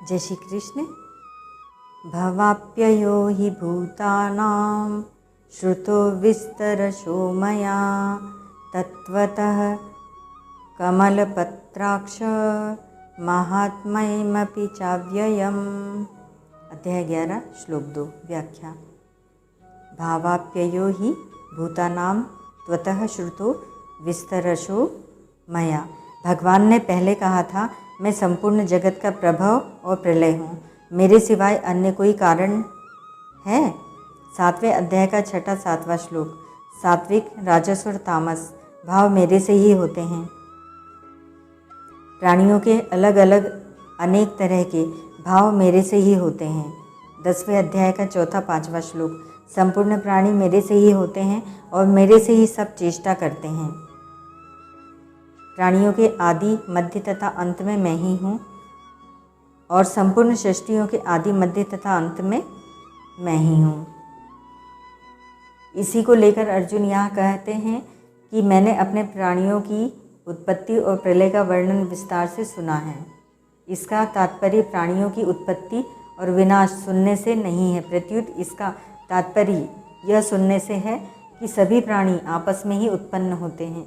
जय श्री कृष्ण। भवाप्ययो हि भूतानां श्रुतो विस्तरशो मया तत्त्वतः कमलपत्राक्ष महात्म्यमपि चाव्ययम्। अध्याय 11 श्लोक 2 व्याख्या। भावाप्ययो हि भूतानां त्वतः श्रुतो विस्तरशो मया। भगवान ने पहले कहा था, मैं संपूर्ण जगत का प्रभव और प्रलय हूँ, मेरे सिवाय अन्य कोई कारण है। 7वें अध्याय का 6-7वां श्लोक। सात्विक, राजस और तामस भाव मेरे से ही होते हैं। प्राणियों के अलग अलग अनेक तरह के भाव मेरे से ही होते हैं। 10वें अध्याय का 4-5वां श्लोक। संपूर्ण प्राणी मेरे से ही होते हैं और मेरे से ही सब चेष्टा करते हैं। प्राणियों के आदि, मध्य तथा अंत में मैं ही हूँ और संपूर्ण सृष्टियों के आदि, मध्य तथा अंत में मैं ही हूँ। इसी को लेकर अर्जुन यहाँ कहते हैं कि मैंने अपने प्राणियों की उत्पत्ति और प्रलय का वर्णन विस्तार से सुना है। इसका तात्पर्य प्राणियों की उत्पत्ति और विनाश सुनने से नहीं है, प्रत्युत इसका तात्पर्य यह सुनने से है कि सभी प्राणी आपस में ही उत्पन्न होते हैं,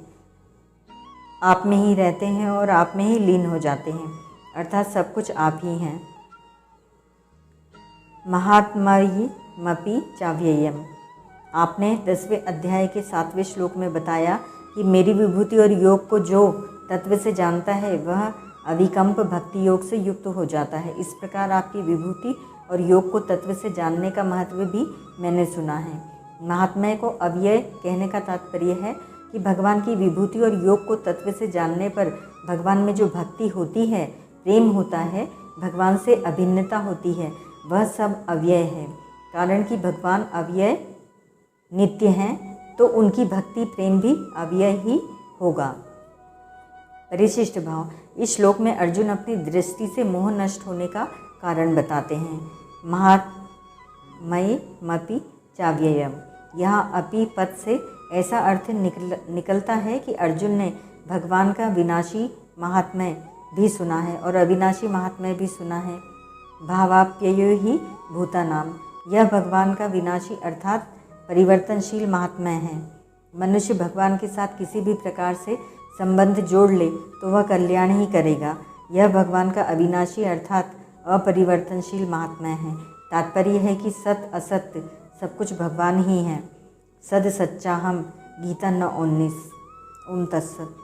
आप में ही रहते हैं और आप में ही लीन हो जाते हैं, अर्थात सब कुछ आप ही हैं। महात्म्यमपि चाव्ययम्। आपने 10वें अध्याय के 7वें श्लोक में बताया कि मेरी विभूति और योग को जो तत्व से जानता है वह अविकम्प भक्ति योग से युक्त हो जाता है। इस प्रकार आपकी विभूति और योग को तत्व से जानने का महत्व भी मैंने सुना है। महात्म्य को अव्यय कहने का तात्पर्य है कि भगवान की विभूति और योग को तत्व से जानने पर भगवान में जो भक्ति होती है, प्रेम होता है, भगवान से अभिन्नता होती है, वह सब अव्यय है। कारण कि भगवान अव्यय नित्य हैं, तो उनकी भक्ति प्रेम भी अव्यय ही होगा। परिशिष्ट भाव। इस श्लोक में अर्जुन अपनी दृष्टि से मोह नष्ट होने का कारण बताते हैं। महात्म्यमपि चाव्ययम्। यहाँ अपि पद से ऐसा अर्थ निकलता है कि अर्जुन ने भगवान का विनाशी महात्म्य भी सुना है और अविनाशी महात्म्य भी सुना है। भावाप्ययो हि भूतानाम। यह भगवान का विनाशी अर्थात परिवर्तनशील महात्म्य है। मनुष्य भगवान के साथ किसी भी प्रकार से संबंध जोड़ ले तो वह कल्याण ही करेगा। यह भगवान का अविनाशी अर्थात अपरिवर्तनशील महात्म्य है। तात्पर्य है कि सत असत्य सब कुछ भगवान ही है। सद सच्चा हम। गीता 9:19। ओम तत्सत।